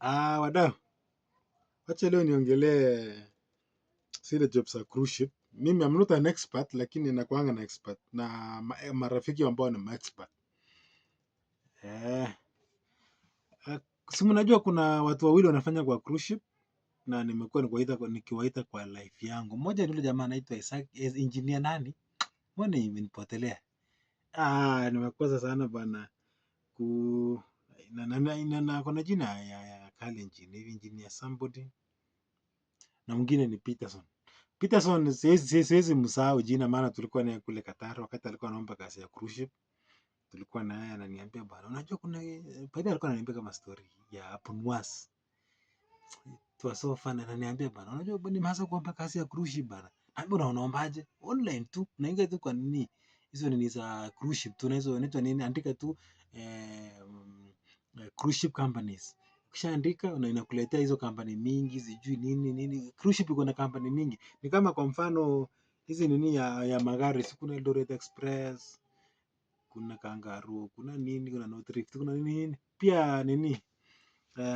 Wadau, wacha leo niongelee zile jobs za cruise ship. Mimi I'm not an expert, lakini nakuanga na expert na marafiki ambao ni expert. Eh, si mnajua kuna watu wawili wanafanya kwa cruise ship na nimekuwa nikiwaita kwa life yangu. Mmoja ni yule jamaa anaitwa Isaac, engineer nani? Mbona imenipotelea? Nimekosa sana bana ku kuna jina ya Kalenjin, engineer somebody na mwingine ni Peterson. Peterson siwezi msahau jina, maana tulikuwa naye kule Qatar wakati alikuwa anaomba kazi ya cruise ship. Tulikuwa naye ananiambia bwana, unajua kuna baada alikuwa ananiambia kama story ya Apunwas. It was so fun, ananiambia bwana, unajua nimeanza kuomba kazi ya cruise ship bwana. Naambia unaombaje? Online tu. Unaingia tu kwa nini? Hizo nini za cruise ship tu, hizo inaitwa nini? Andika tu cruise ship companies. Ukishaandika inakuletea hizo kampani mingi, sijui nini. Cruise ship iko na kampani mingi. Ni kama kwa mfano hizi nini ya magari, si kuna Eldoret Express, kuna Kangaroo, kuna nini, kuna North Rift, kuna nini. Pia nini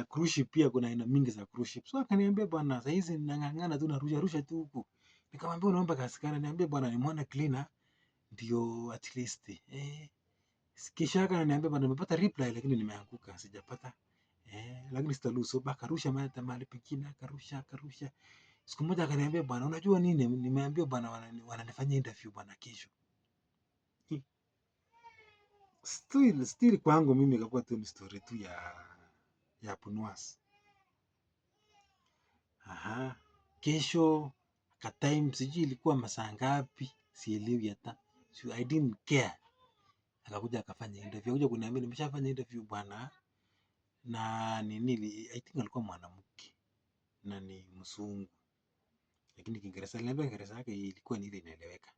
cruise ship pia kuna aina mingi za cruise ship. So akaniambia bwana, sasa hizi nang'ang'ana tu narusha tu huku. Nikamwambia unaomba kazi gani? Niambia bwana, nimeona cleaner ndio at least. Kisha akaniambia bwana, nimepata reply lakini nimeanguka, sijapata. Lakini sitaruhusu baka rusha mahali pengine, akarusha. Siku moja akaniambia bwana, unajua nini? Nimeambiwa bwana wananifanyia interview bwana kesho. Still kwangu mimi ikakuwa tu ni story tu ya Punwas. Kesho ka time sijui ilikuwa masaa ngapi, sielewi hata. So I didn't care. Akakuja akafanya interview. Akakuja kuniambia nimeshafanya interview bwana. Na nini, I think alikuwa mwanamke na ni mzungu. Lakini Kiingereza yake ilikuwa ni ile inaeleweka.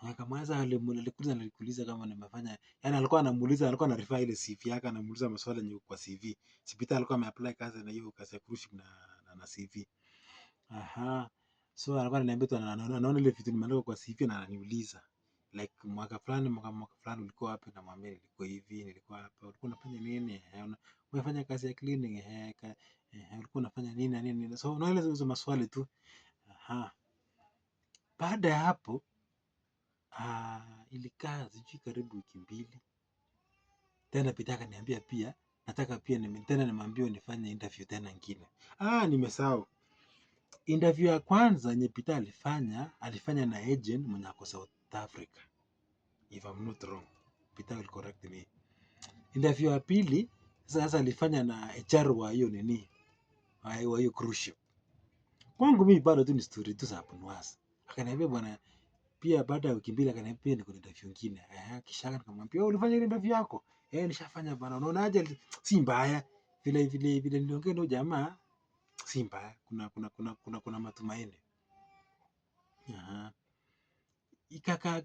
Akamaliza alikuuliza kama nimefanya, yani alikuwa ana refer ile CV yake, anamuuliza maswali yenye kwa CV. Sipita alikuwa ameapply kazi na hiyo kazi ya cruise ship na CV. So alikuwa ananiambia tu anaona ile vitu nimeandika kwa CV na ananiuliza like mwaka fulani ulikuwa wapi, na mwambie nilikuwa hivi, nilikuwa hapa. Ulikuwa unafanya nini? Unafanya kazi ya cleaning, ulikuwa unafanya nini na nini. So unaona hizo maswali tu. Baada ya hapo ilikaa sijui karibu wiki mbili. Tena Peter akaniambia pia nataka pia tena nimwambie nifanye interview tena nyingine. Nimesahau. Interview ya kwanza yenye Peter alifanya na agent mwenye ako South Africa. If I'm not wrong. Peter will correct me. Interview ya pili sasa alifanya na HR wa hiyo nini? Wa hiyo cruise ship. Kwangu mimi bado tu ni story tu za Punwas. Akaniambia bwana, pia baada ya wiki mbili akaniambia niko na interview nyingine. Kisha nikamwambia ulifanya ile interview yako? Nishafanya bwana. Unaonaje? Si mbaya. Vile niliongea na jamaa si mbaya. Kuna matumaini. Ikakaa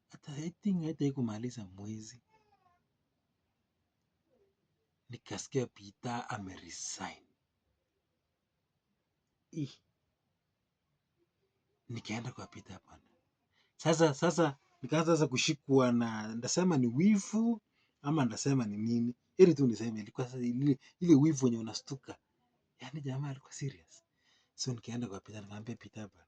hata I think haikumaliza mwezi. Nikasikia Peter ameresign. Nikaenda kwa Peter bwana. Sasa nikaanza kushikwa na ndasema ni wivu ama ndasema ni nini. Ili tu niseme ilikuwa sasa ile wivu yenye unastuka. Yaani jamaa alikuwa serious. So nikaenda kwa Peter nikamwambia Peter bwana,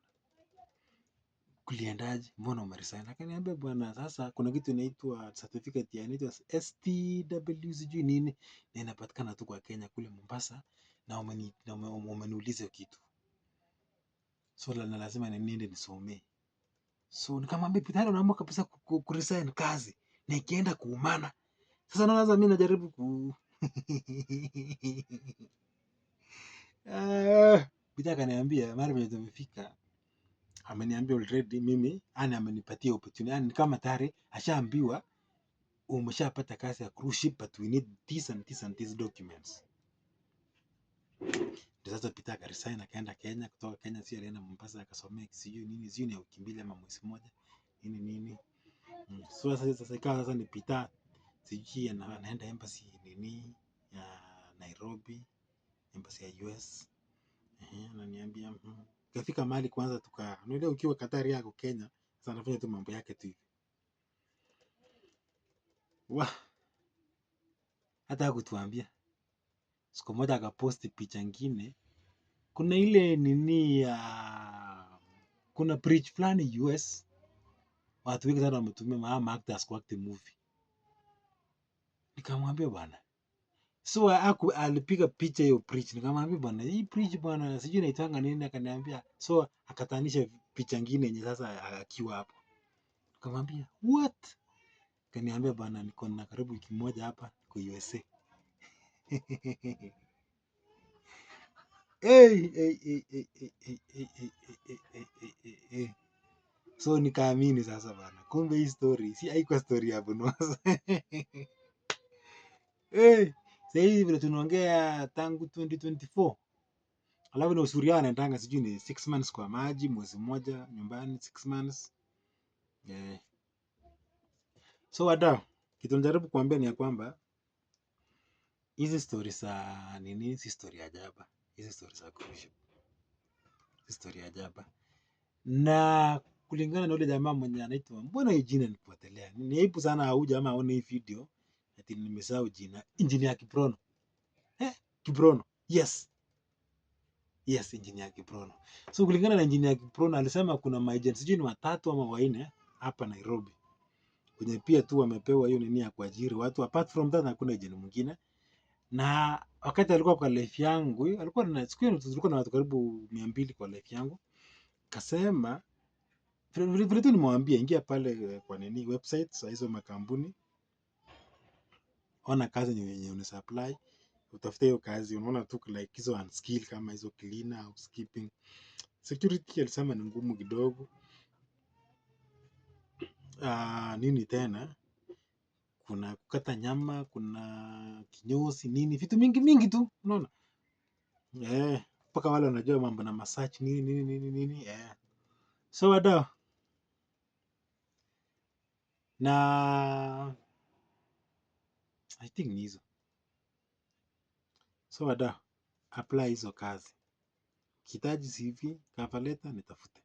kuliendaje? Mbona umeresign? Akaniambia bwana, sasa kuna kitu inaitwa certificate ya inaitwa STW sijui nini, na inapatikana tu kwa Kenya kule Mombasa, na umeniuliza kitu. So lazima niende nisomee. So nikamwambia Peter, unaamua kabisa kuresign kazi na ikienda kuumana. Sasa naanza mimi najaribu Peter akaniambia mara vile tumefika, ameniambia already mimi amenipatia opportunity, yani kama tayari ashaambiwa umeshapata kazi ya cruise ship but we need this and this and these documents. Sasa Peter akaresign akaenda Kenya, kutoka Kenya sio alienda Mombasa akasomea sijui nini sijui ni wiki mbili ama mwezi mmoja nini. So sasa ikawa sasa ni Peter sijui anaenda embassy nini ya Nairobi, embassy ya US. Ananiambia kafika mahali kwanza unaelewa ukiwa Qatar yako Kenya, sasa anafanya tu mambo yake tu hivi. Hata hakutuambia. Siku moja akaposti picha nyingine, kuna ile nini ya kuna bridge fulani US, watu wengi sana wametumia ma actors kwa acting movie. Nikamwambia bwana, so alipiga picha hiyo bridge, nikamwambia bwana, hii bridge bwana sijui inaitanga nini, akaniambia, so akatanisha picha nyingine yenye sasa akiwa hapo. Nikamwambia what? Akaniambia bwana, niko na karibu wiki moja hapa kwa USA. Hey, hey, hey, hey, hey, hey, hey, hey, hey, hey, hey, hey. So nikaamini sasa bana, kumbe hii story si haikuwa story ya Bunoza. Hey, sasa hivi vile tunaongea tangu 2024, alafu na usuri yao anaendanga sijui ni 6 months kwa maji, mwezi mmoja nyumbani 6 months. Yeah. So wadau, kitu najaribu kuambia ni ya kwamba hizi story za nini si story ajabu. Hizi story za cruise si story ajabu. Na kulingana na yule jamaa mwenye anaitwa, mbona hii jina nipotelea? Ni aibu sana au jamaa aone hii video ati nimesahau jina. Engineer Kiprono. Kiprono. Yes. Yes, Engineer Kiprono. So kulingana na Engineer Kiprono alisema kuna maagents sijui ni 3 ama 4 hapa Nairobi. Kwenye pia tu wamepewa hiyo nini ya kuajiri watu. Apart from that hakuna agent mwingine. Na wakati alikuwa kwa life yangu, alikuwa na siku hiyo tulikuwa na watu karibu 200 kwa life yangu. Kasema vile tu nimwambia ingia pale kwa nini website za hizo makampuni, ona kazi yenye una supply, utafuta hiyo kazi, unaona tu like hizo unskill kama hizo cleaner, housekeeping, security alisema ni ngumu kidogo. Nini tena, kuna kukata nyama, kuna kinyozi nini, vitu mingi tu, unaona mpaka wale wanajua mambo na massage nini. So wadau, na I think ni hizo. So wadau, apply hizo kazi. Kitaji CV, cover letter nitafute.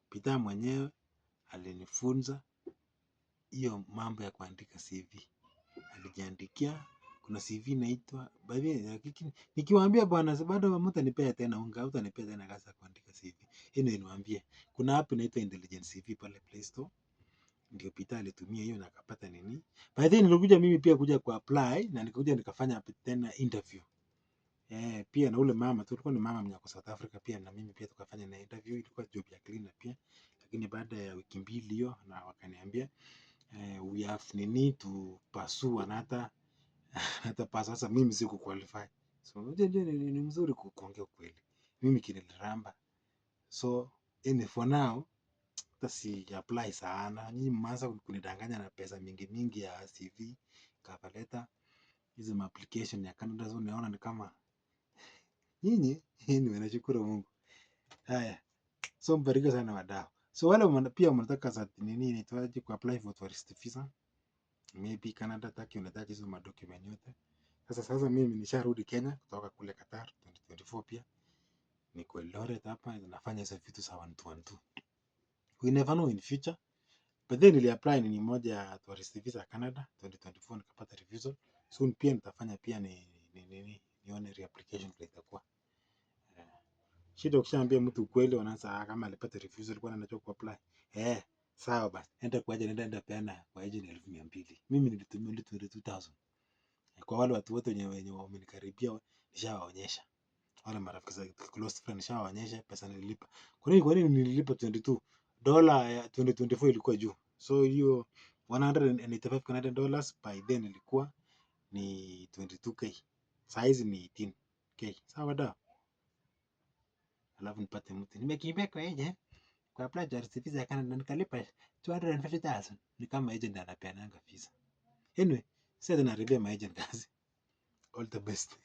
Peter mwenyewe alinifunza hiyo mambo ya kuandika CV. Alijiandikia, kuna CV inaitwa, nikiwaambia bwana bado mtanipea tena unga, utanipea tena kazi ya kuandika CV. Hino niwaambie, kuna app inaitwa Intelligent CV pale Play Store. Ndio Peter alitumia hiyo na akapata nini. By the way nilikuja mimi pia kuja ku apply na nikakuja nikafanya tena interview. Pia na ule mama tulikuwa ni mama mwenye South Africa pia na mimi pia tukafanya na interview, ilikuwa job ya cleaner pia, lakini baada ya wiki mbili hiyo na wakaniambia we have nini to pursue another pass. Sasa mimi siku qualify, so ni mzuri kuongea kweli, mimi kiniliramba. So for now si apply sana, nyinyi mmeanza kunidanganya na pesa mingi ya CV, cover letter, hizo application ya Canada. So naona ni kama nyinyi nashukuru Mungu. Haya, so mbarikiwe sana wadau. So wale pia mnataka za nini inaitwaje ku apply for tourist visa, maybe Canada, Turkey, unataka hizo madocument yote. Sasa mimi nisharudi Kenya kutoka kule Qatar 2024, pia niko Eldoret hapa nafanya hizo vitu za 1-2. We never know in future. But then nili apply ni moja ya tourist visa Canada 2024 nikapata refusal. Soon pia nitafanya pia nione reapplication vile itakuwa. Shida ukishaambia mtu ukweli wanaanza kama alipata refusal kwa anataka ku apply. Sawa basi. Enda kwa agent, enda peana kwa agent 1200. Mimi nilitumia 22,000. Kwa wale watu wote wenye wamenikaribia nishawaonyesha. Wale marafiki za close friend nishawaonyesha pesa nililipa. Kwa nini nililipa $22 ya 2024 ilikuwa juu. So hiyo $185 Canadian dollars by then ilikuwa ni 22k. Size ni 18k. Sawa da. Alafu nipate mtu nimekimbia kwa agent kwa apply tourist visa ya Canada nikalipa $250,000. Ni kama agent anapeananga visa. Anyway, sasa tunaribia my agent kazi. All the best.